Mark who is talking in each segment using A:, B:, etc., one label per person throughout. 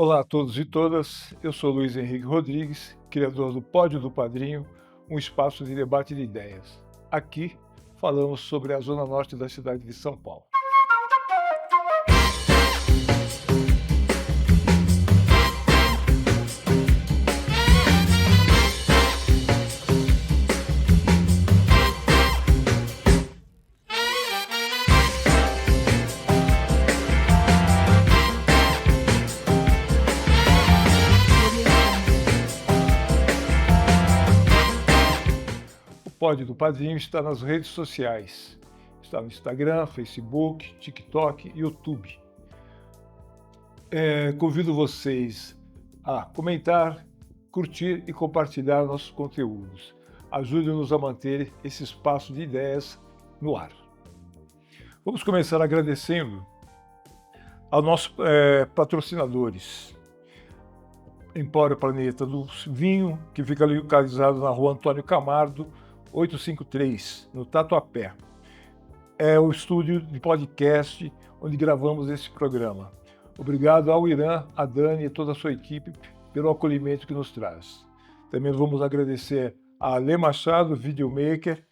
A: Olá a todos e todas, eu sou Luiz Henrique Rodrigues, criador do Pódio do Padrinho, um espaço de debate de ideias. Aqui falamos sobre a zona norte da cidade de São Paulo. O Pódio do Padrinho está nas redes sociais. Está no Instagram, Facebook, TikTok e YouTube. Convido vocês a comentar, curtir e compartilhar nossos conteúdos. Ajude-nos a manter esse espaço de ideias no ar. Vamos começar agradecendo aos nossos patrocinadores. Empório Planeta do Vinho, que fica localizado na rua Antônio Camargo, 853, no Tatuapé. É o estúdio de podcast onde gravamos esse programa. Obrigado ao Irã, a Dani e toda a sua equipe pelo acolhimento que nos traz. Também vamos agradecer a Ale Machado, videomaker,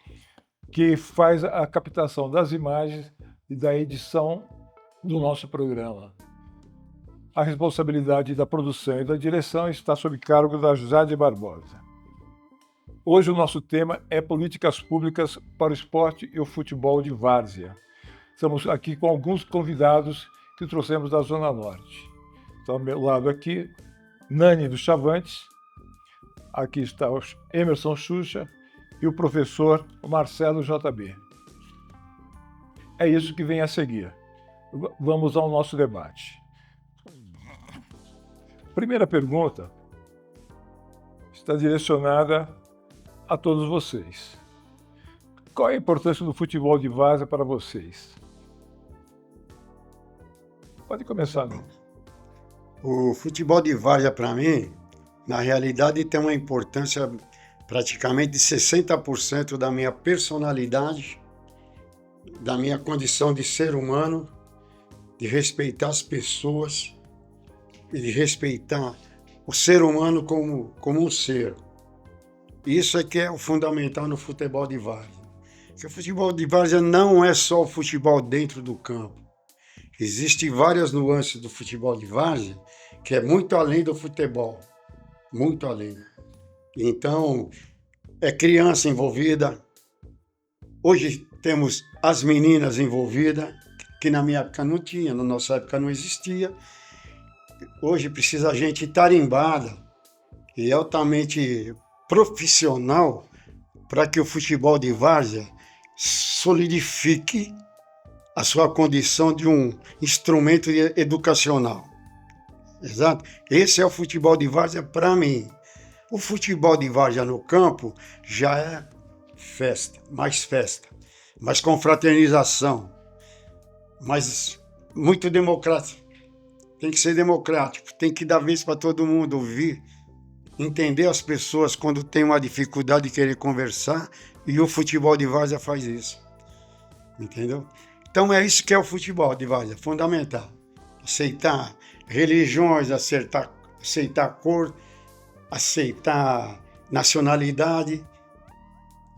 A: que faz a captação das imagens e da edição do nosso programa. A responsabilidade da produção e da direção está sob cargo da Jade Barbosa. Hoje o nosso tema é políticas públicas para o esporte e o futebol de várzea. Estamos aqui com alguns convidados que trouxemos da Zona Norte. Então, ao meu lado aqui, Nani do Chavantes, aqui está o Emerson Xuxa e o professor Marcelo JB. É isso que vem a seguir. Vamos ao nosso debate. Primeira pergunta está direcionada a todos vocês. Qual é a importância do futebol de várzea para vocês? Pode começar, não?
B: O futebol de várzea, para mim, na realidade, tem uma importância praticamente de 60% da minha personalidade, da minha condição de ser humano, de respeitar as pessoas e de respeitar o ser humano como um ser. Isso é que é o fundamental no futebol de várzea. Porque o futebol de várzea não é só o futebol dentro do campo. Existem várias nuances do futebol de várzea que é muito além do futebol. Muito além. Então, é criança envolvida. Hoje temos as meninas envolvidas, que na minha época não tinha, na nossa época não existia. Hoje precisa gente tarimbada e altamente profissional para que o futebol de várzea solidifique a sua condição de um instrumento educacional. Exato? Esse é o futebol de várzea para mim. O futebol de várzea no campo já é festa, mais confraternização, mas muito democrático. Tem que ser democrático, tem que dar vez para todo mundo ouvir, entender as pessoas quando tem uma dificuldade de querer conversar, e o futebol de várzea faz isso. Entendeu? Então é isso que é o futebol de várzea, fundamental. Aceitar religiões, aceitar cor, aceitar nacionalidade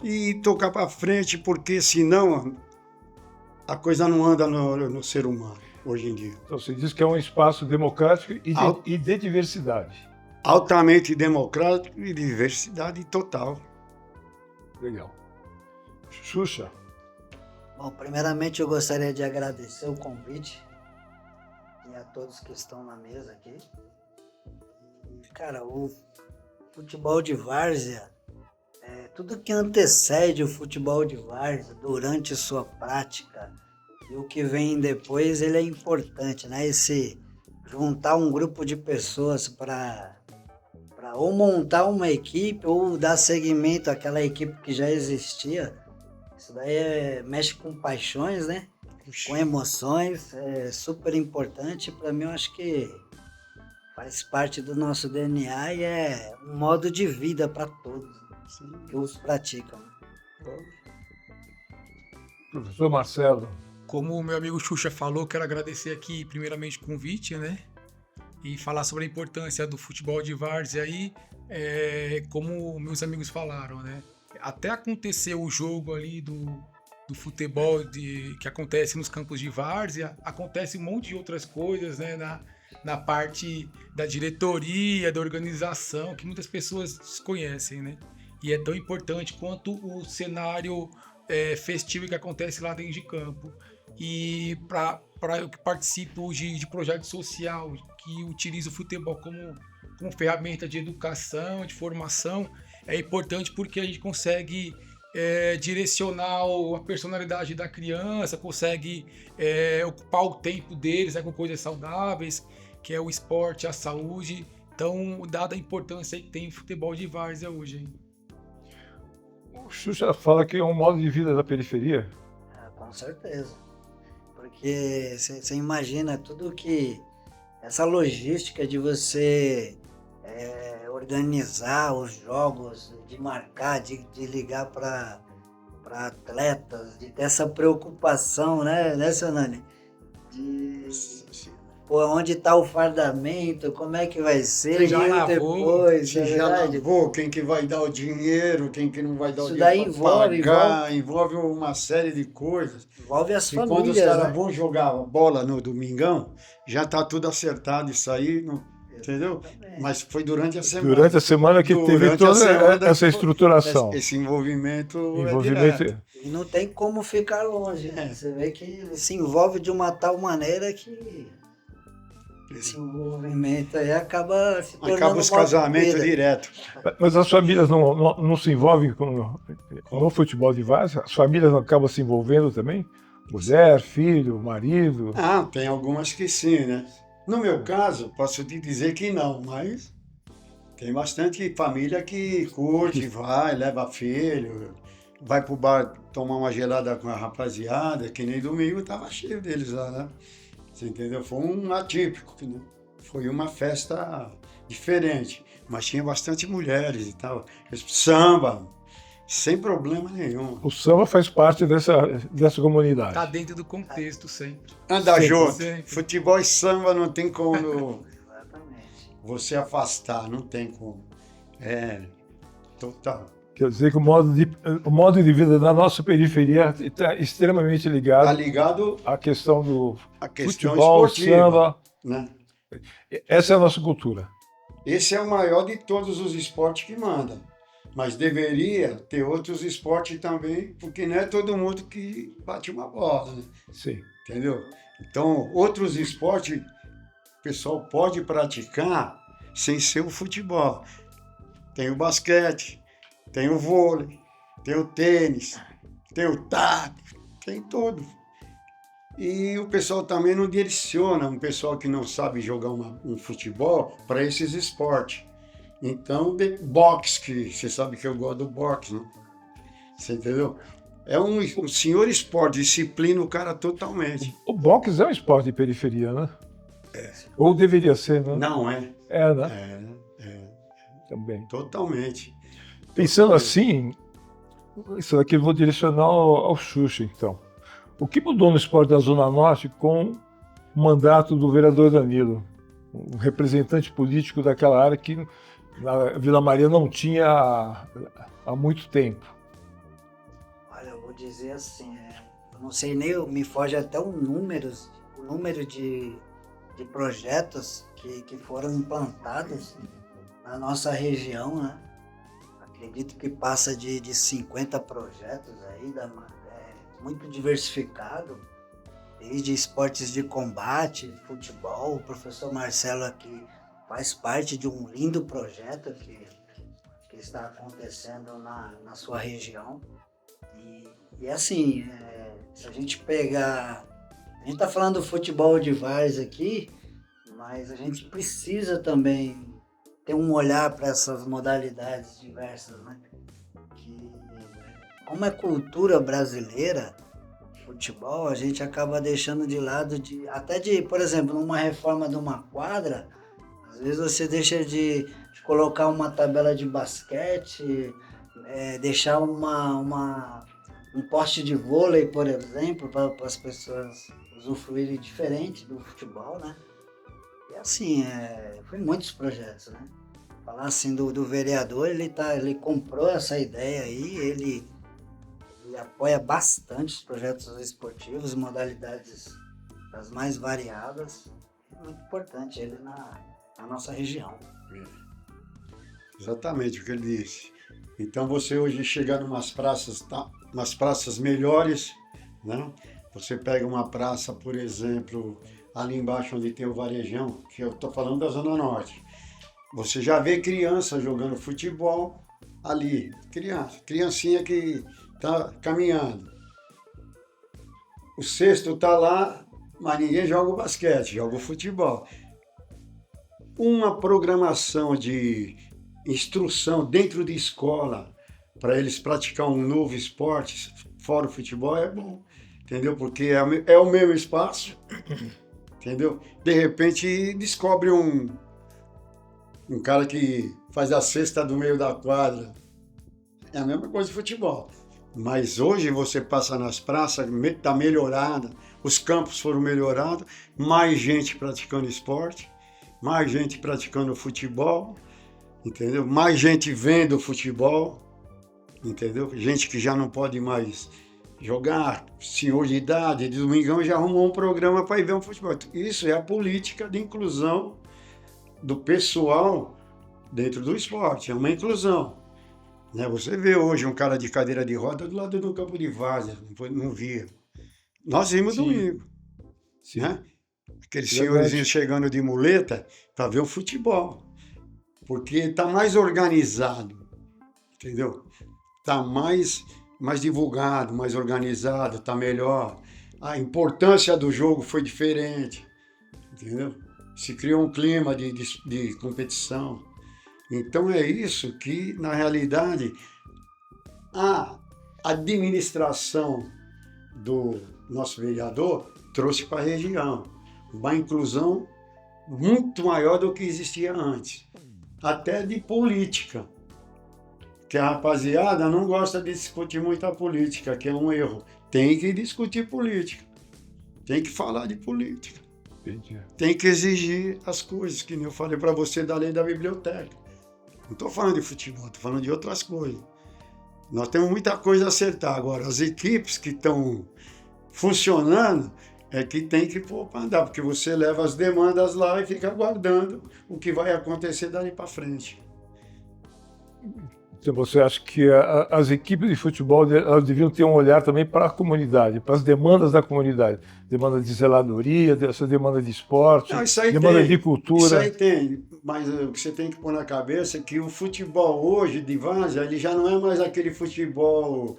B: e tocar para frente, porque senão a coisa não anda no ser humano hoje em dia.
A: Então, você diz que é um espaço democrático e de diversidade.
B: Altamente democrático e diversidade total.
A: Legal. Xuxa.
C: Bom, primeiramente eu gostaria de agradecer o convite e a todos que estão na mesa aqui. Cara, o futebol de várzea, tudo que antecede o futebol de várzea durante sua prática e o que vem depois, ele é importante, né? Esse juntar um grupo de pessoas para ou montar uma equipe ou dar seguimento àquela equipe que já existia. Isso daí mexe com paixões, né? Com emoções, é super importante. Para mim, eu acho que faz parte do nosso DNA e é um modo de vida para todos que os praticam.
A: Professor Marcelo.
D: Como o meu amigo Xuxa falou, quero agradecer aqui primeiramente o convite, né? e falar sobre a importância do futebol de várzea aí, como meus amigos falaram, né? Até acontecer o jogo ali do futebol que acontece nos campos de várzea, acontece um monte de outras coisas, né? Na parte da diretoria, da organização, que muitas pessoas desconhecem, né? E é tão importante quanto o cenário festivo que acontece lá dentro de campo. E para eu que participo de projeto social, que utiliza o futebol como ferramenta de educação, de formação, é importante porque a gente consegue direcionar a personalidade da criança, consegue ocupar o tempo deles, né, com coisas saudáveis, que é o esporte, a saúde. Então, dada a importância que tem o futebol de várzea hoje, hein?
A: O Xuxa fala que é um modo de vida da periferia.
C: Com certeza. Porque você imagina tudo que essa logística de você organizar os jogos, de marcar, de ligar para atletas, de ter essa preocupação, né, seu Nani? Pô, onde está o fardamento, como é que vai ser,
D: Já lavou,
C: depois,
B: Se já lavou, quem que vai dar o dinheiro, quem que não vai dar
C: Isso
B: o
C: daí
B: dinheiro para pagar,
C: envolve
B: uma série de coisas.
C: envolve as
B: E quando os
C: famílias,
B: caras
C: né?
B: vão jogar bola no domingão, já tá tudo acertado isso aí, entendeu?
C: Exatamente.
B: Mas foi durante a semana.
A: Durante a semana que teve
B: Durante a
A: toda
B: semana
A: essa
B: que foi-
A: estruturação.
B: Esse envolvimento é
A: Envolvimento.
B: direto.
C: E não tem como ficar longe, né? Você vê que ele se envolve de uma tal maneira que esse envolvimento aí acaba se tornando
B: Acaba os
C: uma
B: casamentos
C: vida.
B: direto.
A: Mas as famílias não se envolvem no futebol de várzea? As famílias não acabam se envolvendo também? Mulher, filho, marido?
B: Ah, tem algumas que sim, né? No meu caso, posso te dizer que não, mas tem bastante família que curte, vai, leva filho, vai pro bar tomar uma gelada com a rapaziada, que nem domingo tava cheio deles lá, né? Você entendeu? Foi um atípico, né? Foi uma festa diferente, mas tinha bastante mulheres e tal. Samba, sem problema nenhum.
A: O samba faz parte dessa comunidade.
D: Tá dentro do contexto sempre.
B: Anda
A: Sempre,
B: junto.
D: sempre.
B: Futebol e samba não tem como
C: Exatamente.
B: você afastar, não tem como. É, total.
A: Quer dizer que o modo de vida da nossa periferia está extremamente
B: Tá
A: ligado
B: ligado
A: à questão do
B: à questão
A: futebol,
B: esportiva,
A: samba.
B: né?
A: Essa é a nossa cultura.
B: Esse é o maior de todos os esportes que manda. Mas deveria ter outros esportes também, porque não é todo mundo que bate uma bola, né?
A: Sim.
B: Entendeu? Então, outros esportes o pessoal pode praticar sem ser o futebol. Tem o basquete, tem o vôlei, tem o tênis, tem o taco, tem tudo. E o pessoal também não direciona um pessoal que não sabe jogar um futebol para esses esportes. Então, boxe, que você sabe que eu gosto do boxe, né? Você entendeu? É um senhor esporte, disciplina o cara totalmente.
A: O boxe é um esporte de periferia, né? Ou deveria ser, né?
B: Não é?
A: É, né? Também.
B: Totalmente.
A: Pensando assim, isso daqui eu vou direcionar ao Xuxa, então. O que mudou no esporte da Zona Norte com o mandato do vereador Danilo, um representante político daquela área que na Vila Maria não tinha há muito tempo?
C: Olha, eu vou dizer assim, eu não sei nem, me foge até o número de projetos que foram implantados na nossa região, né? Acredito que passa de 50 projetos aí, muito diversificado, desde esportes de combate, futebol. O professor Marcelo aqui faz parte de um lindo projeto que está acontecendo na sua região. E assim, se a gente pegar... A gente está falando do futebol de várzea aqui, mas a gente precisa também ter um olhar para essas modalidades diversas, né? Como é cultura brasileira, futebol, a gente acaba deixando de lado por exemplo, numa reforma de uma quadra, às vezes você deixa de colocar uma tabela de basquete, deixar um poste de vôlei, por exemplo, para as pessoas usufruírem diferente do futebol, né? E assim, foi muitos projetos, né? Falar assim do vereador, ele comprou essa ideia aí, ele apoia bastante os projetos esportivos, modalidades das mais variadas. É muito importante ele na nossa região.
B: Exatamente o que ele disse. Então você hoje chega numas praças, umas praças melhores, né? Você pega uma praça, por exemplo, ali embaixo onde tem o Varejão, que eu estou falando da Zona Norte. Você já vê criança jogando futebol ali, criancinha que está caminhando. O cesto está lá, mas ninguém joga o basquete, joga o futebol. Uma programação de instrução dentro de escola para eles praticar um novo esporte fora o futebol é bom, entendeu? Porque é o mesmo espaço, entendeu? De repente descobre um cara que faz a cesta do meio da quadra. É a mesma coisa de futebol. Mas hoje você passa nas praças, está melhorada, os campos foram melhorados, mais gente praticando esporte, mais gente praticando futebol, entendeu? Mais gente vendo futebol, entendeu? Gente que já não pode mais jogar, senhor de idade, de domingão já arrumou um programa para ir ver um futebol. Isso é a política de inclusão do pessoal dentro do esporte, é uma inclusão. Né? Você vê hoje um cara de cadeira de roda do lado do campo de várzea, não via. Nós vimos domingo.
A: Sim.
B: Né? Aqueles senhorzinhos chegando de muleta para ver o futebol. Porque está mais organizado, entendeu? Está mais divulgado, mais organizado, está melhor. A importância do jogo foi diferente, entendeu? Se criou um clima de competição. Então é isso que, na realidade, a administração do nosso vereador trouxe para a região. Uma inclusão muito maior do que existia antes. Até de política. Que a rapaziada não gosta de discutir muita política, que é um erro. Tem que discutir política. Tem que falar de política.
A: Entendi.
B: Tem que exigir as coisas, que nem eu falei para você da lei da biblioteca. Não estou falando de futebol, estou falando de outras coisas. Nós temos muita coisa a acertar. Agora, as equipes que estão funcionando é que tem que pôr para andar, porque você leva as demandas lá e fica aguardando o que vai acontecer dali para frente.
A: Então, você acha que as equipes de futebol elas deviam ter um olhar também para a comunidade, para as demandas da comunidade? Demanda de zeladoria, essa demanda de esporte,
B: Não, isso aí
A: demanda
B: tem,
A: de cultura.
B: Isso aí tem, mas o que você tem que pôr na cabeça é que o futebol hoje de várzea, ele já não é mais aquele futebol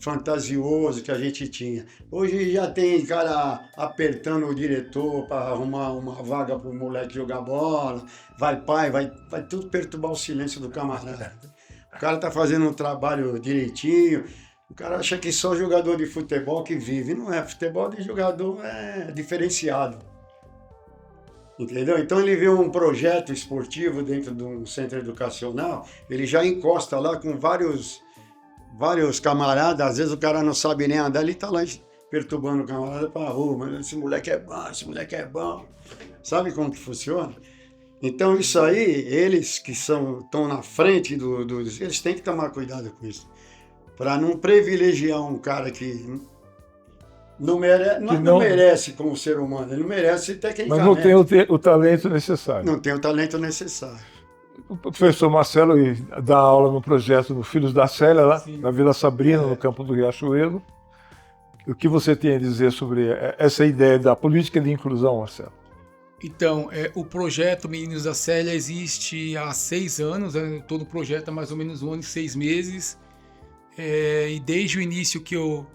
B: fantasioso que a gente tinha. Hoje já tem cara apertando o diretor para arrumar uma vaga para o moleque jogar bola, vai pai, vai tudo perturbar o silêncio do camarada. O cara tá fazendo um trabalho direitinho, o cara acha que só jogador de futebol que vive. Não é, futebol de jogador é diferenciado. Entendeu? Então ele vê um projeto esportivo dentro de um centro educacional, ele já encosta lá com vários camaradas, às vezes o cara não sabe nem andar, ele tá lá perturbando o camarada para a rua, mas esse moleque é bom, sabe como que funciona? Então isso aí, eles que estão na frente eles têm que tomar cuidado com isso, para não privilegiar um cara que não merece como ser humano, ele não merece tecnicamente.
A: Mas não tem o talento necessário.
B: Não tem o talento necessário.
A: O professor Marcelo dá aula no projeto do Filhos da Célia, lá na Vila Sabrina, no campo do Riachuelo. O que você tem a dizer sobre essa ideia da política de inclusão, Marcelo?
D: Então, o projeto Meninos da Célia existe há 6 anos, né? Todo o projeto há mais ou menos 1 ano e 6 meses. E desde o início que eu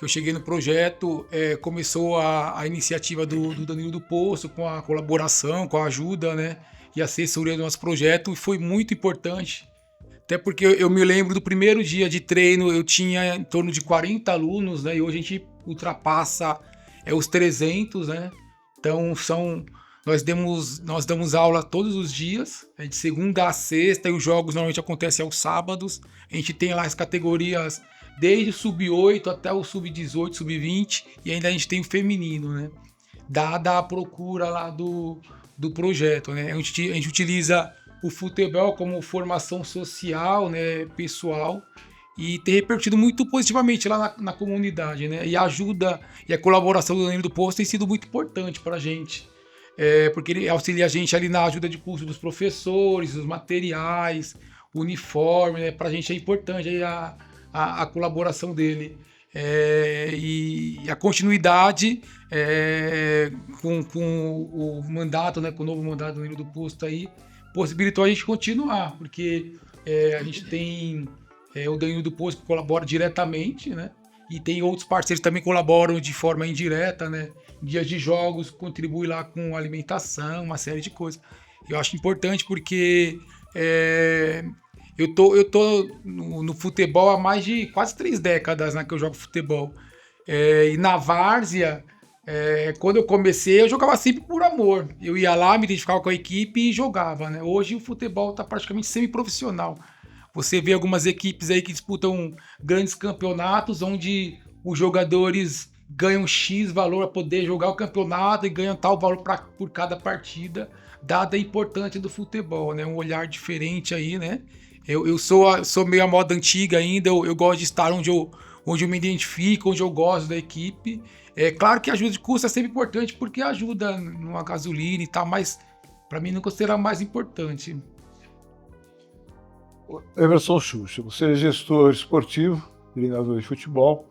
D: cheguei no projeto, começou a iniciativa do Danilo do Poço, com a colaboração, com a ajuda, né? E a assessoria do nosso projeto, e foi muito importante. Até porque eu me lembro do primeiro dia de treino, eu tinha em torno de 40 alunos, né? E hoje a gente ultrapassa os 300, né? Então nós damos aula todos os dias, de segunda a sexta, e os jogos normalmente acontecem aos sábados. A gente tem lá as categorias desde o sub-8 até o sub-18, sub-20, e ainda a gente tem o feminino, né? dada a procura lá do projeto, né? A gente utiliza o futebol como formação social, né, pessoal, e tem repercutido muito positivamente lá na comunidade, né? E a colaboração do Danilo do Poço tem sido muito importante para a gente, porque ele auxilia a gente ali na ajuda de custo dos professores, dos materiais, uniforme, né? Para a gente é importante aí a colaboração dele. E a continuidade com o mandato, né, com o novo mandato do Danilo do Posto aí, possibilitou a gente continuar, porque a gente tem o Danilo do Posto que colabora diretamente, né, e tem outros parceiros que também colaboram de forma indireta, né, dias de jogos, contribui lá com alimentação, uma série de coisas. Eu acho importante porque eu tô no futebol há mais de quase 3 décadas, né, que eu jogo futebol. E na várzea, quando eu comecei, eu jogava sempre por amor. Eu ia lá, me identificava com a equipe e jogava, né? Hoje o futebol está praticamente semi-profissional. Você vê algumas equipes aí que disputam grandes campeonatos, onde os jogadores ganham X valor para poder jogar o campeonato e ganham tal valor por cada partida, dada a importância do futebol, né? Um olhar diferente aí, né? Eu sou meio a moda antiga ainda, eu gosto de estar onde eu me identifico, onde eu gosto da equipe. É claro que a ajuda de custo é sempre importante, porque ajuda numa gasolina e tal, mas para mim nunca será mais importante.
A: Emerson Xuxa, você é gestor esportivo, treinador de futebol,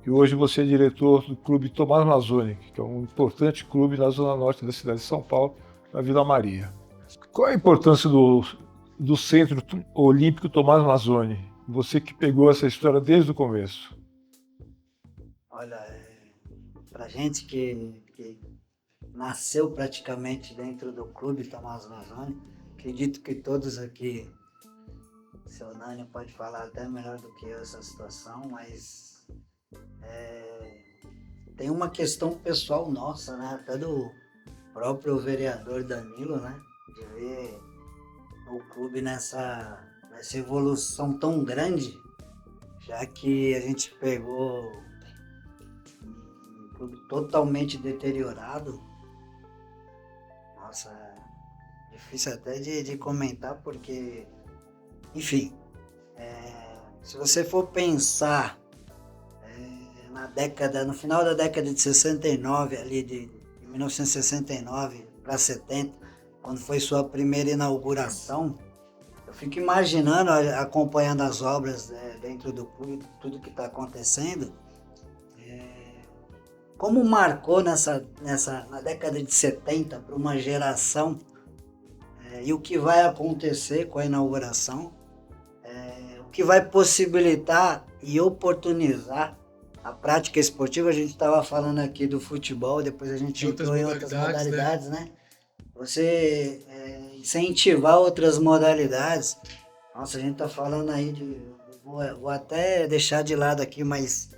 A: e hoje você é diretor do Clube Tomás Mazzoni, que é um importante clube na zona norte da cidade de São Paulo, na Vila Maria. Qual a importância do Centro Olímpico Tomás Mazzoni? Você que pegou essa história desde o começo.
C: Olha, pra gente que nasceu praticamente dentro do Clube Tomás Mazzoni, acredito que todos aqui, o seu Nani pode falar até melhor do que eu essa situação, mas tem uma questão pessoal nossa, né? Até do próprio vereador Danilo, né? De ver o clube nessa evolução tão grande, já que a gente pegou um clube totalmente deteriorado. Nossa, é difícil até de comentar, porque, enfim, se você for pensar no final da década de 69, ali de 1969 para 70, quando foi sua primeira inauguração, eu fico imaginando, acompanhando as obras dentro do clube, tudo que está acontecendo, como marcou na década de 70 para uma geração, e o que vai acontecer com a inauguração, o que vai possibilitar e oportunizar a prática esportiva. A gente estava falando aqui do futebol, depois a gente entrou em outras modalidades, né? Você incentivar outras modalidades. Nossa, a gente está falando aí vou até deixar de lado aqui, mas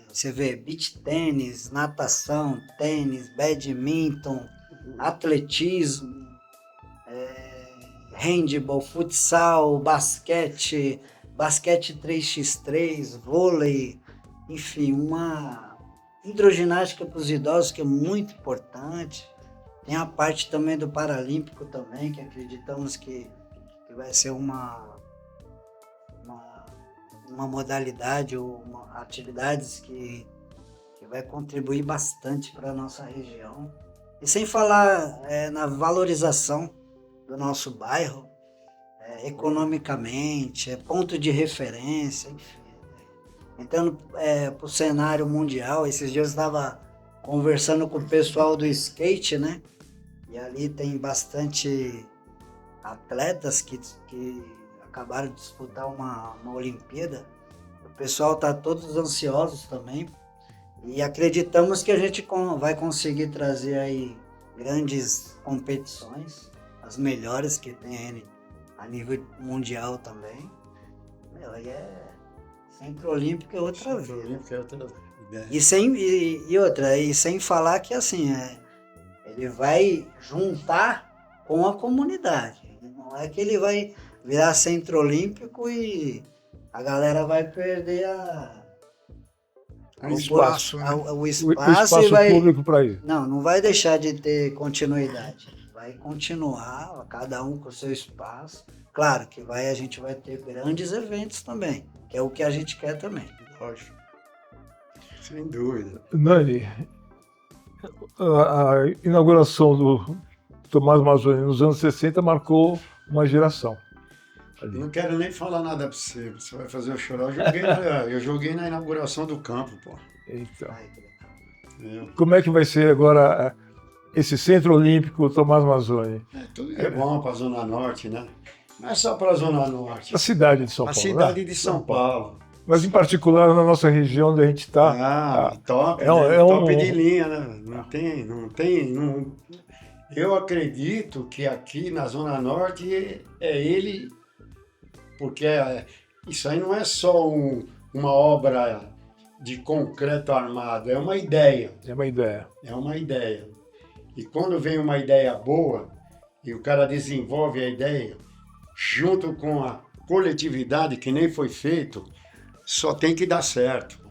C: você vê beach tênis, natação, tênis, badminton, atletismo, handball, futsal, basquete 3x3, vôlei, enfim, uma hidroginástica para os idosos, que é muito importante. Tem a parte também do Paralímpico também, que acreditamos que vai ser uma modalidade ou atividades que vai contribuir bastante para a nossa região. E sem falar na valorização do nosso bairro, economicamente, ponto de referência, enfim. Entrando para o cenário mundial, esses dias eu estava conversando com o pessoal do skate, né? E ali tem bastante atletas que acabaram de disputar uma Olimpíada. O pessoal está todos ansiosos também. E acreditamos que a gente vai conseguir trazer aí grandes competições, as melhores que tem a nível mundial também. Aí Centro Olímpico é outra vez. E sem falar que assim, ele vai juntar com a comunidade. Não é que ele vai virar Centro Olímpico e a galera vai perder
B: É um
D: espaço, né?
C: O
A: O
C: espaço
A: espaço
C: e vai...
A: público para ir.
C: Não vai deixar de ter continuidade. Vai continuar, cada um com o seu espaço. Claro que a gente vai ter grandes eventos também, que é o que a gente quer também.
B: Lógico. Sem dúvida.
A: Nani, a inauguração do Tomás Mazzoni nos anos 60 marcou uma geração. Ali.
B: Não quero nem falar nada pra você. Você vai fazer eu chorar. Eu joguei na inauguração do campo, pô.
A: Então,
C: Ai, que legal.
B: Entendeu?
A: como é que vai ser agora esse Centro Olímpico Tomás Mazzoni?
B: Tudo é bom pra Zona Norte, né? Não é só pra Zona Norte.
A: A cidade de São
B: A
A: Paulo.
B: cidade
A: né?
B: de São Paulo.
A: Mas em particular na nossa região onde a gente está.
B: Top,
A: é um-
B: né?
A: é um-
B: Top de linha, né? Não tem. Eu acredito que aqui na Zona Norte é ele, porque isso aí não é só uma obra de concreto armado, é uma ideia.
A: É uma ideia.
B: É uma ideia. E quando vem uma ideia boa e o cara desenvolve a ideia, junto com a coletividade, que nem foi feito, só tem que dar certo.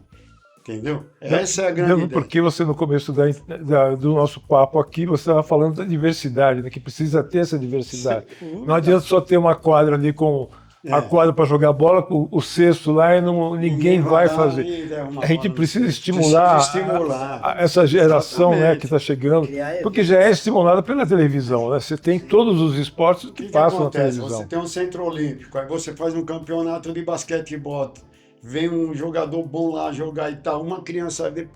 B: Entendeu? Essa é a grande
A: Mesmo
B: ideia.
A: porque você, no começo do nosso papo aqui, você estava falando da diversidade, né? Que precisa ter essa diversidade. Não adianta só ter uma quadra ali com a quadra para jogar bola, com o cesto lá e ninguém vai fazer. A gente precisa estimular, essa geração, né, que está chegando, porque já é estimulada pela televisão. Né? Você tem todos os esportes que passam na
B: acontece?
A: televisão.
B: Você tem um centro olímpico, aí você faz um campeonato de basquetebol, vem um jogador bom lá jogar e tal, uma criança vê,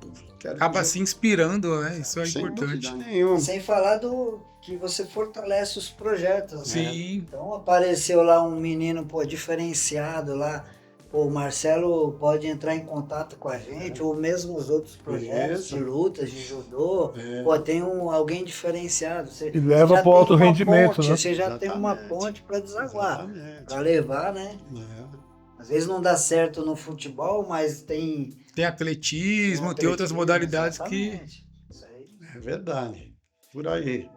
D: Acaba se inspirando, né? Isso é
B: sem
D: importante.
B: dúvida nenhuma.
C: Sem falar do que você fortalece os projetos. Né?
D: Sim.
C: Então apareceu lá um menino diferenciado lá. Pô, o Marcelo pode entrar em contato com a gente, ou mesmo os outros projetos
B: Isso.
C: de lutas, de judô. Pô, tem alguém diferenciado. Você
A: E leva
C: já
A: para o
C: tem
A: alto
C: uma
A: rendimento,
C: ponte,
A: né?
C: Você já tem uma
B: Exatamente.
C: ponte para desaguar,
B: Exatamente.
C: para levar, né?
B: É.
C: Às vezes não dá certo no futebol, mas tem
D: Tem atletismo, tem outras modalidades que.
C: exatamente. Isso aí.
B: É verdade. Por aí.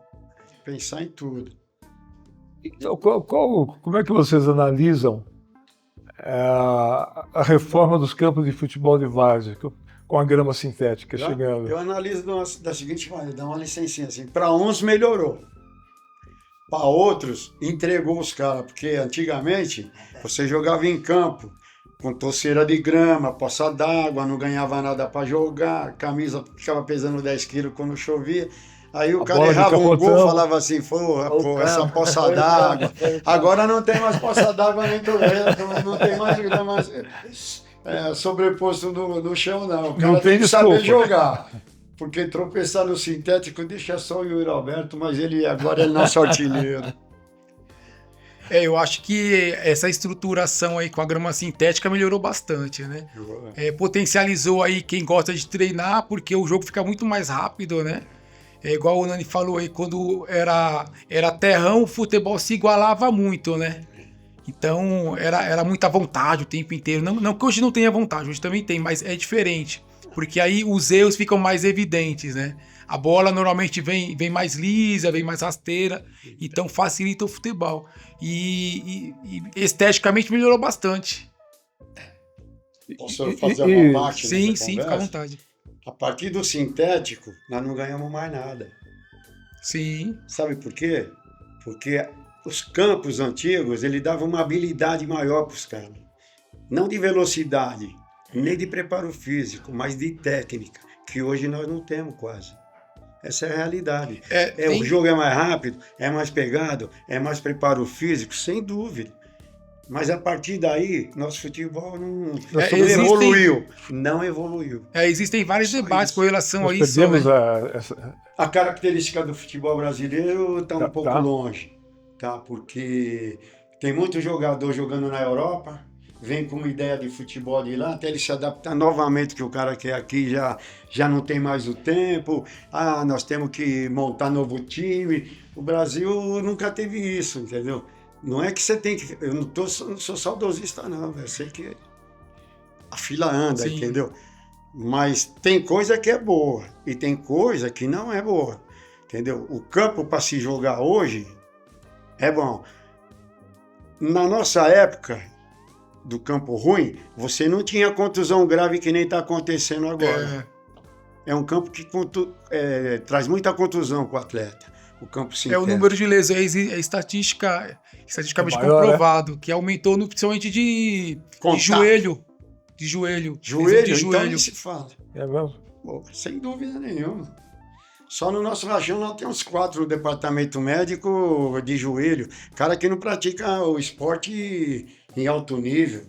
B: Pensar em tudo.
A: Então, como é que vocês analisam a reforma dos campos de futebol de várzea, com a grama sintética chegando?
B: Eu analiso da seguinte maneira, dá uma licencinha assim. Para uns melhorou. Para outros, entregou os caras. Porque antigamente, você jogava em campo com torceira de grama, poça d'água, não ganhava nada para jogar, a camisa ficava pesando 10 quilos quando chovia. Aí o cara
A: bola de
B: errava um gol,
A: capotão.
B: falava assim, pô, essa poça d'água. Agora não tem mais poça d'água nem torneira, não tem mais sobreposto no chão, não. O cara
A: Não tem
B: tem que saber
A: desculpa.
B: jogar. Porque tropeçar no sintético deixa só o Yuri Alberto, mas ele agora é nosso artilheiro.
D: Eu acho que essa estruturação aí com a grama sintética melhorou bastante, né? Potencializou aí quem gosta de treinar, porque o jogo fica muito mais rápido, né? É igual o Nani falou aí, quando era terrão, o futebol se igualava muito, né? Então era muita vontade o tempo inteiro. Não que hoje não tenha vontade, hoje também tem, mas é diferente. Porque aí os erros ficam mais evidentes, né? A bola normalmente vem mais lisa, vem mais rasteira, então facilita o futebol. E esteticamente melhorou bastante.
B: Posso fazer uma parte
D: Sim,
B: nessa
D: sim,
B: conversa?
D: fica à vontade.
B: A partir do sintético, nós não ganhamos mais nada.
D: Sim,
B: Sabe por quê? Porque os campos antigos, ele dava uma habilidade maior para os caras. Não de velocidade, nem de preparo físico, mas de técnica, que hoje nós não temos quase. Essa é a realidade. O jogo é mais rápido, é mais pegado, é mais preparo físico, sem dúvida. Mas a partir daí, nosso futebol não evoluiu. Não evoluiu.
D: existem vários
B: Só
D: debates
B: isso.
D: com relação
A: Nós
D: a isso.
A: perdemos
D: Né?
B: A característica do futebol brasileiro está um pouco
A: Tá.
B: longe, tá? Porque tem muito jogador jogando na Europa, vem com uma ideia de futebol de lá, até ele se adaptar novamente, que o cara que é aqui já não tem mais o tempo, nós temos que montar novo time. O Brasil nunca teve isso, entendeu? Não é que você tem que... Eu não sou saudosista, não. Eu sei que a fila anda,
D: Sim.
B: entendeu? Mas tem coisa que é boa e tem coisa que não é boa, entendeu? O campo para se jogar hoje é bom. Na nossa época, do campo ruim, você não tinha contusão grave que nem está acontecendo agora. É um campo que traz muita contusão para o atleta. O campo sintético.
D: O número de lesões é estatisticamente
A: maior,
D: comprovado, que aumentou principalmente de joelho. De joelho.
B: Joelho?
D: De
B: Então
D: joelho.
B: nem se fala.
A: É mesmo?
B: Pô, sem dúvida nenhuma. Só no nosso rajão nós temos 4 departamento médico de joelho. Cara que não pratica o esporte em alto nível.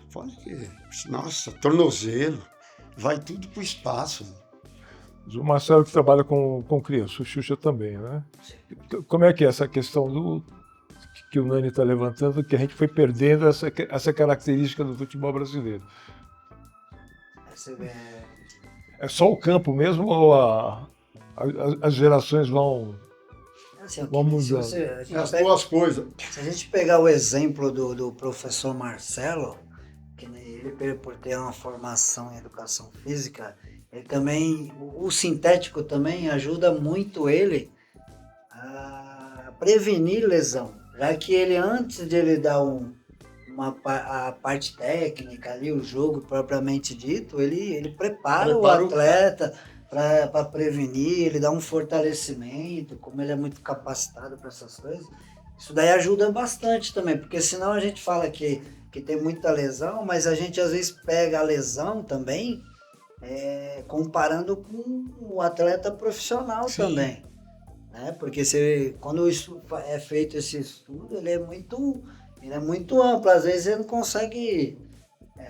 B: Fala que, nossa, tornozelo. Vai tudo pro espaço.
A: O Marcelo que trabalha com criança, o Xuxa também, né? Como é que é essa questão que o Nani está levantando, que a gente foi perdendo essa característica do futebol brasileiro? É só o campo mesmo ou as gerações vão mudando?
B: As duas coisas.
C: Se a gente pegar o exemplo do professor Marcelo, que ele, por ter uma formação em educação física, ele também, o sintético também ajuda muito ele a prevenir lesão, já que ele, antes de ele dar a parte técnica ali, o jogo propriamente dito, ele prepara o atleta para prevenir, ele dá um fortalecimento, como ele é muito capacitado para essas coisas. Isso daí ajuda bastante também, porque senão a gente fala que tem muita lesão, mas a gente às vezes pega a lesão também comparando com o atleta profissional. Sim. Também. Né? Porque quando é feito esse estudo, ele é muito amplo. Às vezes você não consegue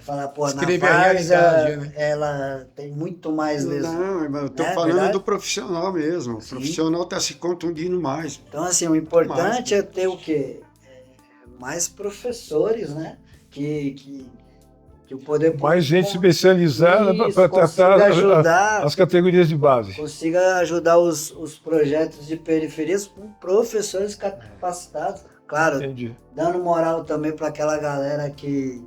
C: falar, pô,
D: escrever
C: na
D: várzea, né?
C: Ela tem muito mais lesão.
B: Não, eu tô falando verdade? Do profissional mesmo.
C: Sim.
B: O profissional está se contundindo mais.
C: Então, assim, o importante é ter o quê? Mais professores, né? Que o poder
A: mais gente especializada para tratar as categorias de base.
C: Consiga ajudar os projetos de periferias com professores capacitados. Claro, entendi. Dando moral também para aquela galera que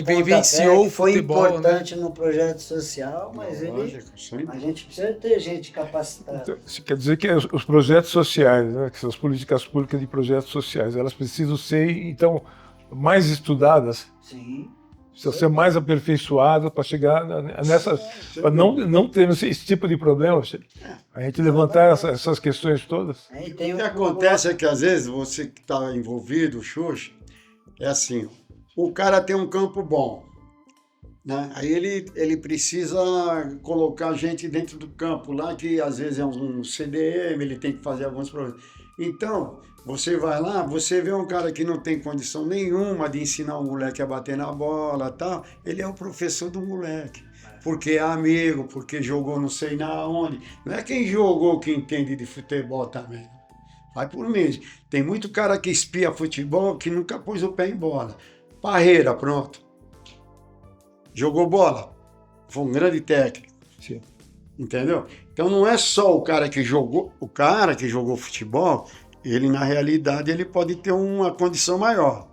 D: vivenciou o
C: foi
D: futebol,
C: importante, né? No projeto social, mas a gente precisa ter gente capacitada.
A: Então, isso quer dizer que os projetos sociais, né, que são as políticas públicas de projetos sociais, elas precisam ser, então, mais estudadas.
C: Sim.
A: Precisa ser mais aperfeiçoado para chegar nessas, para não ter esse tipo de problema, a gente levantar essas questões todas.
B: O que acontece é que às vezes você que está envolvido, Xuxa, é assim, o cara tem um campo bom, né? Aí ele precisa colocar gente dentro do campo lá, que às vezes é um CDM, ele tem que fazer alguns problemas. Então, você vai lá, você vê um cara que não tem condição nenhuma de ensinar um moleque a bater na bola e tal, ele é o professor do moleque. Porque é amigo, porque jogou não sei na onde. Não é quem jogou que entende de futebol também. Vai por mim. Tem muito cara que espia futebol que nunca pôs o pé em bola. Parreira, pronto. Jogou bola. Foi um grande técnico.
A: Sim.
B: Entendeu? Então não é só o cara que jogou futebol, ele na realidade ele pode ter uma condição maior.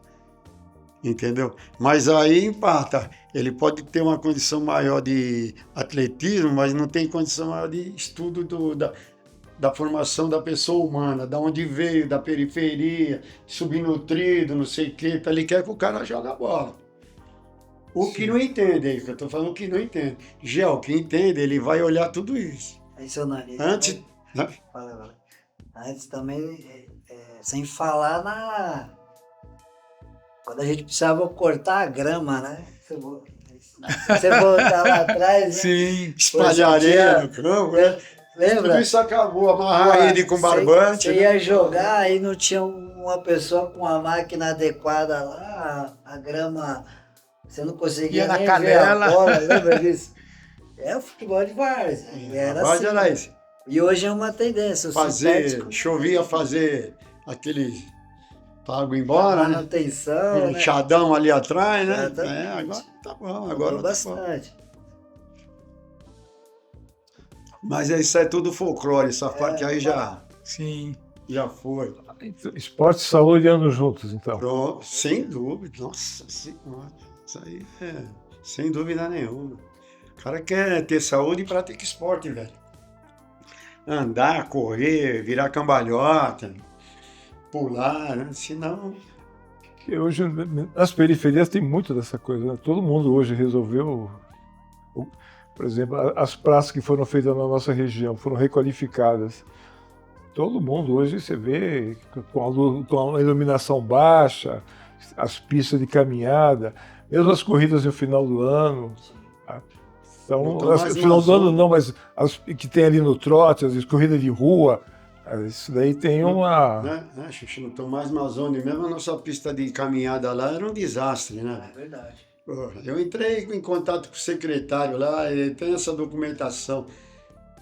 B: Entendeu? Mas aí empata. Ele pode ter uma condição maior de atletismo, mas não tem condição maior de estudo da formação da pessoa humana, da onde veio, da periferia, subnutrido, não sei o quê. Então ele quer que o cara jogue a bola. O que não entende, é isso que eu estou falando, o que não entende. O que entende, ele vai olhar tudo isso.
C: Aí, seu nariz.
B: Antes. Né?
C: Antes também, sem falar quando a gente precisava cortar a grama, né? Você voltar lá atrás.
D: Sim,
B: espalhar areia no campo, né?
C: Lembra?
B: Tudo isso acabou, amarrar ele com barbante.
C: Você ia jogar, aí não tinha uma pessoa com a máquina adequada lá, a grama, você não conseguia nem ver a bola, lembra disso? É o futebol de várzea. Era assim.
B: Era isso.
C: E hoje é uma tendência.
B: Chovia fazer aquele para água embora,
C: a manutenção,
B: né? Enxadão ali atrás, né?
C: Exatamente.
B: Agora tá bom, agora
C: bastante.
B: Mas isso é tudo folclore, essa parte aí já foi.
A: Esporte e saúde andam juntos, então.
B: Pronto, sem dúvida, nossa senhora, isso aí sem dúvida nenhuma. O cara quer ter saúde e pratica esporte, velho. Andar, correr, virar cambalhota, pular, né? Senão
A: E hoje, nas periferias, tem muito dessa coisa, né? Todo mundo hoje resolveu. Por exemplo, as praças que foram feitas na nossa região foram requalificadas. Todo mundo hoje você vê com a iluminação baixa, as pistas de caminhada, mesmo as corridas no final do ano. Tá? Então, no final do ano não, mas as que tem ali no trote, as corridas de rua, isso daí tem uma...
B: Né, Xuxa, não estão mais Amazônia, mesmo a nossa pista de caminhada lá era um desastre, né?
C: É verdade.
B: Eu entrei em contato com o secretário lá, ele tem essa documentação.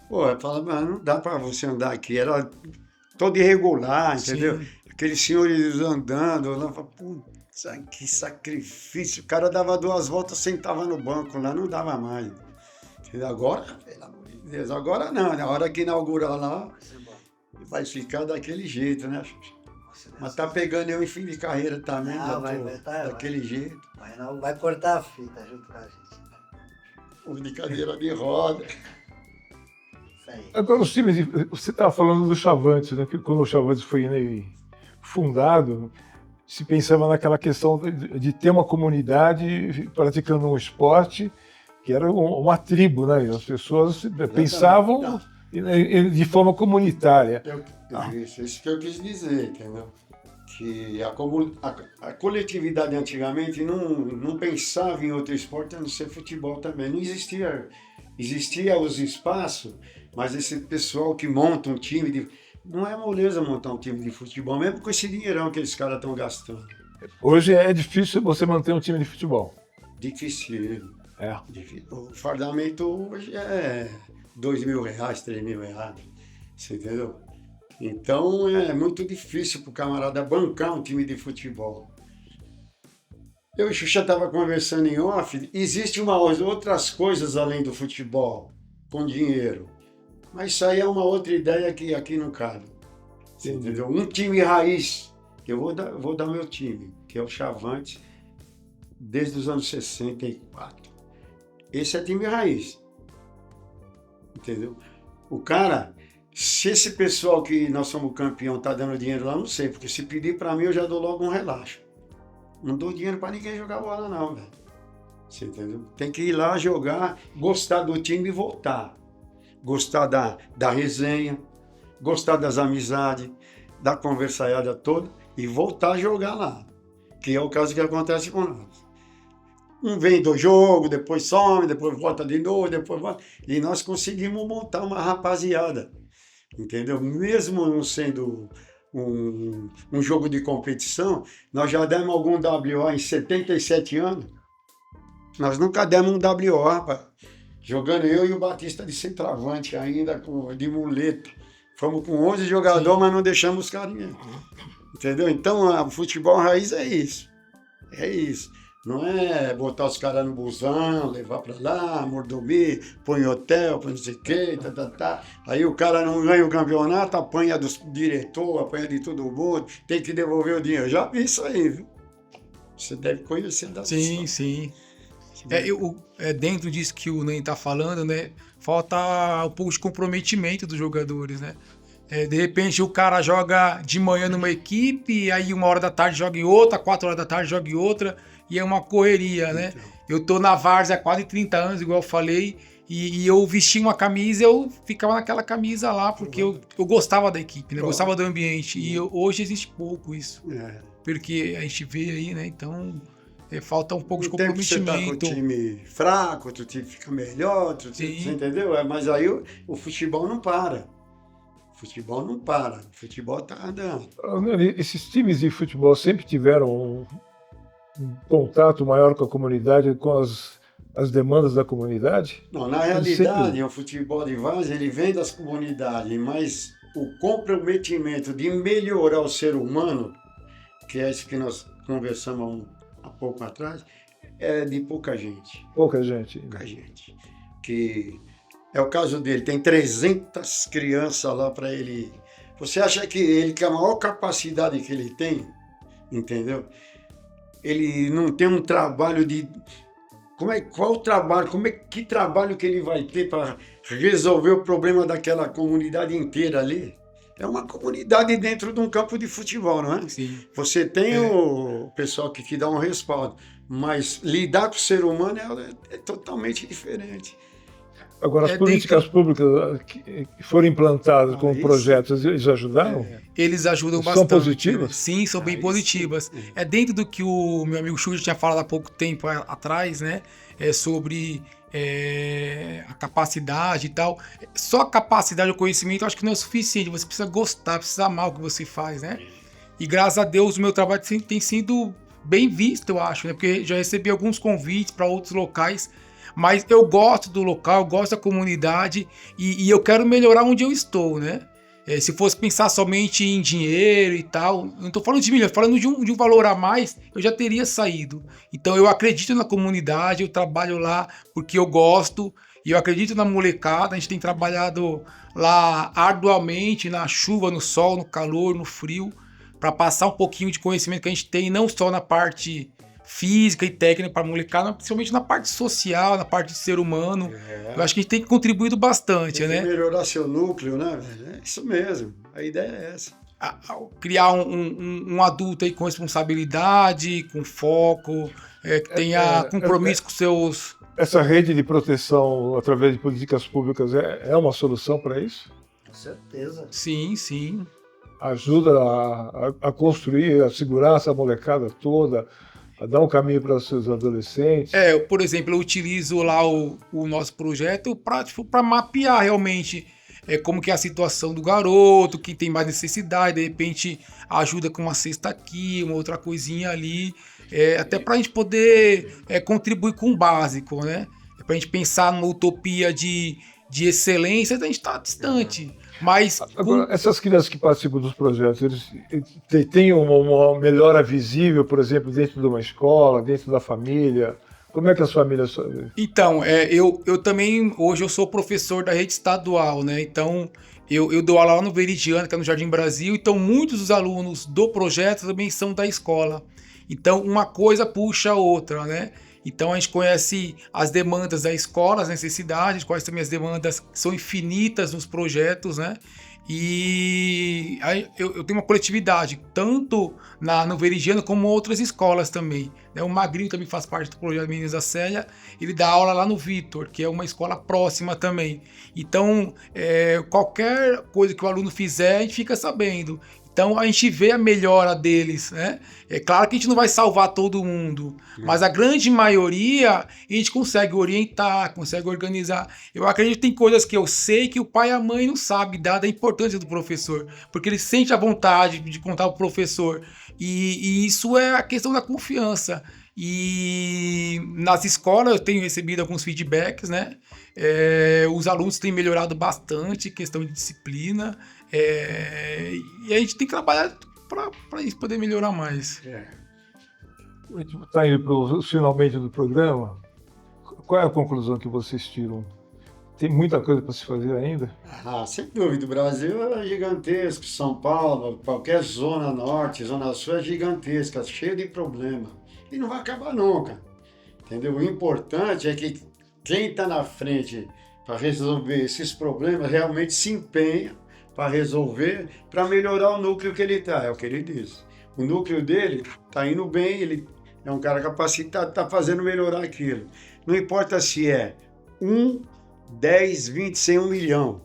B: Pô, eu falava, mas não dá para você andar aqui, era todo irregular, entendeu?
D: Sim.
B: Aqueles senhores andando, eu falava, putz, que sacrifício. O cara dava 2 voltas, sentava no banco lá, não dava mais. Entendeu? Agora, pelo amor de Deus, agora não, na hora que inaugurar lá, vai ficar daquele jeito, né, Xuxa? Mas tá pegando eu em fim de carreira também, daquele jeito.
C: Vai cortar a fita junto com a gente.
B: De cadeira de roda.
C: Isso aí.
A: Agora, os times, você estava falando do Chavantes, né? Que quando o Chavantes foi fundado, se pensava naquela questão de ter uma comunidade praticando um esporte que era uma tribo, né? As pessoas pensavam de forma comunitária.
B: Isso que eu quis dizer, entendeu? Que a coletividade antigamente não pensava em outro esporte a não ser futebol também. Não existia. Existia os espaços, mas esse pessoal que monta um time não é moleza montar um time de futebol, mesmo com esse dinheirão que esses caras estão gastando.
A: Hoje é difícil você manter um time de futebol.
B: Difícil.
A: É.
B: O fardamento hoje é R$2.000, R$3.000. Você entendeu? Então é muito difícil para o camarada bancar um time de futebol. Eu e o Xuxa estava conversando em off, existem outras coisas além do futebol, com dinheiro. Mas isso aí é uma outra ideia que aqui não cabe. Você entendeu? Um time raiz, eu vou dar meu time, que é o Chavantes, desde os anos 64. Esse é time raiz. Entendeu? O cara, se esse pessoal que nós somos campeão tá dando dinheiro lá, não sei, porque se pedir para mim eu já dou logo um relaxo. Não dou dinheiro para ninguém jogar bola não, velho. Você entendeu? Tem que ir lá jogar, gostar do time e voltar. Gostar da resenha, gostar das amizades, da conversaiada toda e voltar a jogar lá. Que é o caso que acontece com nós. Um vem do jogo, depois some, depois volta de novo, depois volta. E nós conseguimos montar uma rapaziada, entendeu? Mesmo não sendo um jogo de competição, nós já demos algum WO em 77 anos. Nós nunca demos um WO, rapaz. Jogando eu e o Batista de centroavante ainda, de muleta. Fomos com 11 jogadores, mas não deixamos os carinhas. Entendeu? Então, o futebol raiz é isso. É isso. Não é botar os caras no busão, levar pra lá, mordomia, põe hotel, põe não sei o quê, tá. Aí o cara não ganha o campeonato, apanha do diretor, apanha de todo mundo, tem que devolver o dinheiro. Já vi isso aí, viu? Você deve conhecer da
D: Sim, sim. Dentro disso que o Ney tá falando, né? Falta um pouco de comprometimento dos jogadores, né? De repente o cara joga de manhã numa equipe, aí 1h da tarde joga em outra, 4h da tarde joga em outra, e é uma correria, né? Eu tô na várzea há quase 30 anos, igual eu falei, e eu vesti uma camisa, eu ficava naquela camisa lá, porque eu gostava da equipe, né? Eu gostava do ambiente, e hoje existe pouco isso. Porque a gente vê aí, né? Então, falta um pouco de comprometimento.
B: Você tá com o time fraco, outro time fica melhor, outro time, você entendeu? Mas aí o futebol não para. O futebol não para, o futebol tá andando.
A: Esses times de futebol sempre tiveram um contato maior com a comunidade, com as demandas da comunidade?
B: Não, na realidade, o futebol de várzea, ele vem das comunidades, mas o comprometimento de melhorar o ser humano, que é isso que nós conversamos há pouco atrás, é de pouca gente.
A: Pouca gente.
B: Pouca gente. Que é o caso dele, tem 300 crianças lá para ele. Você acha que ele, com a maior capacidade que ele tem, entendeu? Ele não tem um trabalho de... Qual o trabalho, que trabalho que ele vai ter para resolver o problema daquela comunidade inteira ali? é uma comunidade dentro de um campo de futebol, não é?
D: Sim.
B: Você tem o pessoal que te dá um respaldo, mas lidar com o ser humano é totalmente diferente.
A: Agora, as políticas públicas que foram implantadas como
B: isso.
A: projetos, eles ajudaram?
D: Eles ajudam
A: São
D: bastante.
A: positivas?
D: Né? Sim, são bem
B: Isso.
D: positivas. É dentro do que o meu amigo Xuxa tinha falado há pouco tempo atrás, né? Sobre a capacidade e tal. Só a capacidade, o conhecimento, eu acho que não é suficiente. Você precisa gostar, precisa amar o que você faz, né? E graças a Deus o meu trabalho tem sido bem visto, eu acho, né? Porque já recebi alguns convites para outros locais. Mas eu gosto do local, eu gosto da comunidade e eu quero melhorar onde eu estou, né? Se fosse pensar somente em dinheiro e tal, não estou falando de milhões, falando de um valor a mais, eu já teria saído. Então eu acredito na comunidade, eu trabalho lá porque eu gosto e eu acredito na molecada. A gente tem trabalhado lá arduamente, na chuva, no sol, no calor, no frio, para passar um pouquinho de conhecimento que a gente tem, não só na parte física e técnica para a molecada, mas principalmente na parte social, na parte de ser humano. Eu acho que a gente tem contribuído bastante,
B: Tem
D: né?
B: que melhorar seu núcleo, né, velho? É isso mesmo. A ideia é essa.
D: Criar um adulto aí com responsabilidade, com foco, que tenha compromisso com seus...
A: Essa rede de proteção através de políticas públicas é uma solução para isso?
C: Com certeza.
D: Sim, sim.
A: Ajuda a construir, a segurar essa molecada toda, a dar um caminho para os seus adolescentes.
D: Por exemplo, eu utilizo lá o nosso projeto para mapear realmente como que é a situação do garoto, que tem mais necessidade, de repente ajuda com uma cesta aqui, uma outra coisinha ali, até para a gente poder contribuir com o básico, né? Para a gente pensar numa utopia de excelência, a gente está distante. Mas
A: agora, essas crianças que participam dos projetos, eles têm uma melhora visível, por exemplo, dentro de uma escola, dentro da família? Como é que as famílias...
D: Então, eu também, hoje eu sou professor da rede estadual, né? Então, eu dou aula lá no Veridiana, que é no Jardim Brasil, então muitos dos alunos do projeto também são da escola. Então, uma coisa puxa a outra, né? Então, a gente conhece as demandas da escola, as necessidades, a gente conhece também as demandas que são infinitas nos projetos, né? E aí eu tenho uma coletividade, tanto no Veridiano como outras escolas também. Né? O Magrinho também faz parte do projeto Meninas da Célia, ele dá aula lá no Vitor, que é uma escola próxima também. Então, qualquer coisa que o aluno fizer, a gente fica sabendo. Então a gente vê a melhora deles, né? É claro que a gente não vai salvar todo mundo, mas a grande maioria a gente consegue orientar, consegue organizar. Eu acredito que tem coisas que eu sei que o pai e a mãe não sabem, dada a importância do professor, porque ele sente a vontade de contar ao professor. E isso é a questão da confiança. E nas escolas eu tenho recebido alguns feedbacks, né? Os alunos têm melhorado bastante, questão de disciplina. E a gente tem que trabalhar para isso poder melhorar mais.
A: A gente está indo finalmente do programa. Qual é a conclusão que vocês tiram? Tem muita coisa para se fazer ainda?
B: Sem dúvida. O Brasil é gigantesco. São Paulo, qualquer zona norte, zona sul é gigantesca, cheio de problema. E não vai acabar nunca. Entendeu? O importante é que quem está na frente para resolver esses problemas realmente se empenha para resolver, para melhorar o núcleo que ele está, é o que ele diz. O núcleo dele está indo bem, ele é um cara capacitado, está fazendo melhorar aquilo. Não importa se é 1, 10, 20, 100, 1 milhão.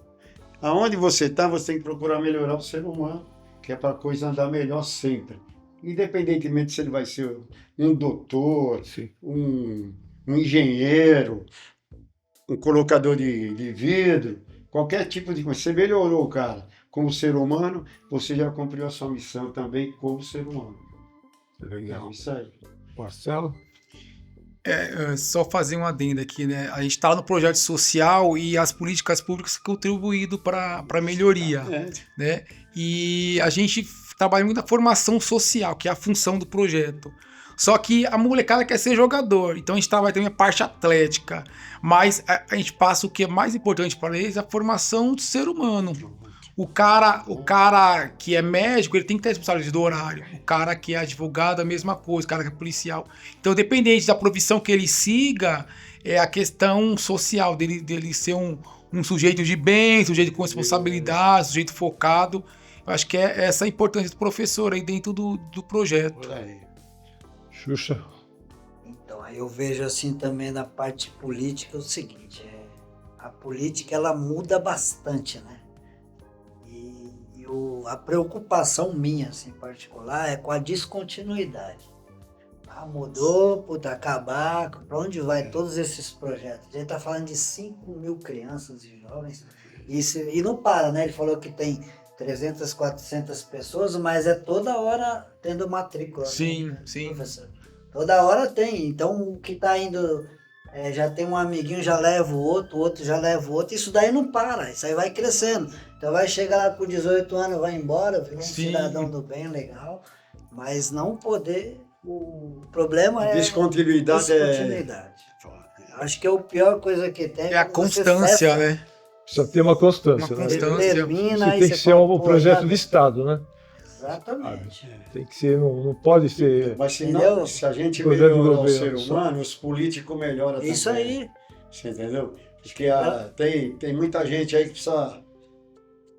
B: Aonde você está, você tem que procurar melhorar o ser humano, que é para a coisa andar melhor sempre. Independentemente se ele vai ser um doutor, um engenheiro, um colocador de vidro, qualquer tipo de coisa. Você melhorou, cara, como ser humano, você já cumpriu a sua missão também como ser humano.
A: Legal.
B: É isso aí.
A: Marcelo?
D: Só fazer um adendo aqui, né? A gente está no projeto social e as políticas públicas contribuído para a melhoria, né? E a gente trabalha muito na formação social, que é a função do projeto. Só que a molecada quer ser jogador, então a gente trabalha também a parte atlética, mas a gente passa o que é mais importante para eles, a formação do ser humano. O cara que é médico, ele tem que ter responsabilidade do horário. O cara que é advogado, a mesma coisa. O cara que é policial. Então, dependente da profissão que ele siga, é a questão social dele ser um sujeito de bem, sujeito com responsabilidade, sujeito focado. Eu acho que é essa a importância do professor aí dentro do projeto.
B: Por aí.
A: Xuxa.
C: Então, aí eu vejo assim também na parte política o seguinte, a política ela muda bastante, né? E a preocupação minha, assim, em particular, é com a descontinuidade. Mudou, puta, acabar, para onde vai todos esses projetos? A gente tá falando de 5 mil crianças e jovens, e não para, né? Ele falou que tem 300, 400 pessoas, mas é toda hora tendo matrícula.
D: Sim,
C: né,
D: sim.
C: professor? Toda hora tem, então o que tá indo, já tem um amiguinho, já leva o outro já leva o outro, isso daí não para, isso aí vai crescendo. Então vai chegar lá com 18 anos, vai embora, virou um
D: Sim.
C: cidadão do bem, legal, mas não poder... O problema é
B: Descontinuidade.
C: descontinuidade. Acho que é a pior coisa que tem.
D: É a
C: quando você
D: constância,
C: cessa,
D: né?
A: Precisa ter uma constância.
D: Uma
A: né?
D: constância.
C: Você termina
A: Isso
C: e
A: tem
C: você
A: que ser
C: fala,
A: um
C: pô,
A: projeto
C: já-
A: de Estado, né?
C: Exatamente.
A: Tem que ser, não pode ser.
B: Mas se,
C: Entendeu?
B: não, se a gente
A: Projeto de
B: melhorar o
A: governo,
B: ser
A: só.
B: humano, os políticos melhoram
C: Isso
B: também.
C: aí.
B: Você entendeu? Porque tem muita gente aí que precisa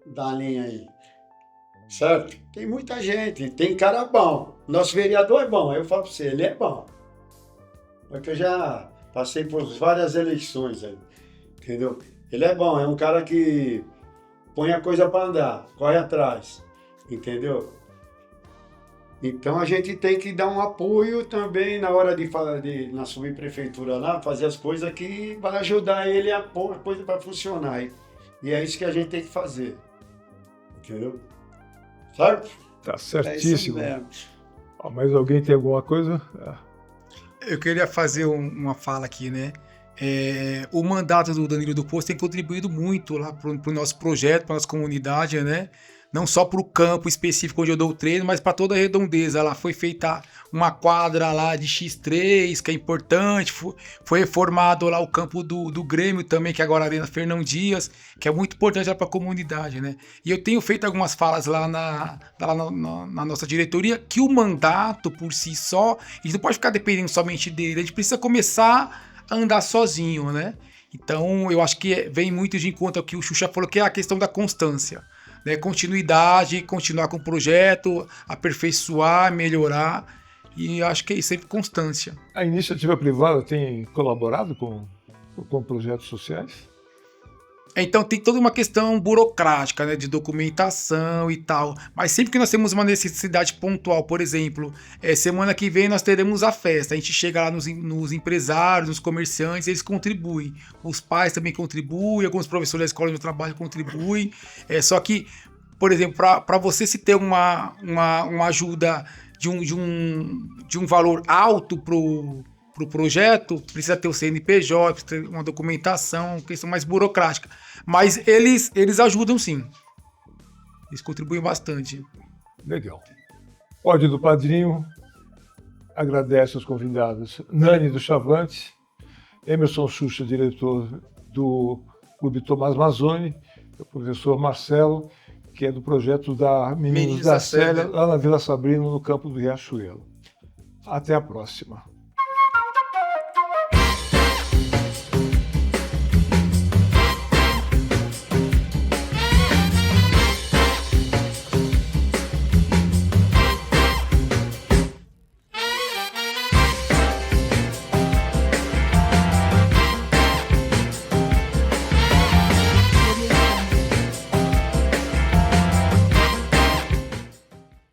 B: dar linha aí. Certo? Tem muita gente, tem cara bom. Nosso vereador é bom, eu falo pra você, ele é bom. Porque eu já passei por várias eleições aí, entendeu? Ele é bom, é um cara que põe a coisa para andar, corre atrás, entendeu? Então a gente tem que dar um apoio também na hora na subprefeitura lá, fazer as coisas que vai ajudar ele a pôr a coisa para funcionar. E é isso que a gente tem que fazer, entendeu? Certo?
A: Tá
B: É isso
A: certíssimo.
B: mesmo.
A: Ó, mais alguém tem alguma coisa?
D: Eu queria fazer uma fala aqui, né? O mandato do Danilo do Poço tem contribuído muito lá para o nosso projeto, para a nossa comunidade, né? Não só para o campo específico onde eu dou o treino, mas para toda a redondeza. Lá foi feita uma quadra lá de X3, que é importante. Foi reformado lá o campo do Grêmio também, que é agora a Arena Fernão Dias, que é muito importante para a comunidade, né? E eu tenho feito algumas falas lá na nossa diretoria, que o mandato por si só, a gente não pode ficar dependendo somente dele, a gente precisa começar a andar sozinho, né? Então eu acho que vem muito de encontro ao que o Xuxa falou, que é a questão da constância. Né, continuidade, continuar com o projeto, aperfeiçoar, melhorar, e acho que é isso aí, constância.
A: A iniciativa privada tem colaborado com projetos sociais?
D: Então tem toda uma questão burocrática, né, de documentação e tal, mas sempre que nós temos uma necessidade pontual, por exemplo, semana que vem nós teremos a festa, a gente chega lá nos empresários, nos comerciantes, eles contribuem, os pais também contribuem, alguns professores da escola do trabalho contribuem, só que, por exemplo, para você se ter uma ajuda de um valor alto pro projeto, precisa ter o CNPJ, precisa ter uma documentação, questão mais burocrática. Mas eles ajudam sim. Eles contribuem bastante.
A: Legal. Ordem do Padrinho agradece aos convidados Nani do Chavante, Emerson Xuxa, diretor do Clube Tomás Mazzoni, o professor Marcelo, que é do projeto da Meninos da Célia, lá na Vila Sabrina, no campo do Riachuelo. Até a próxima.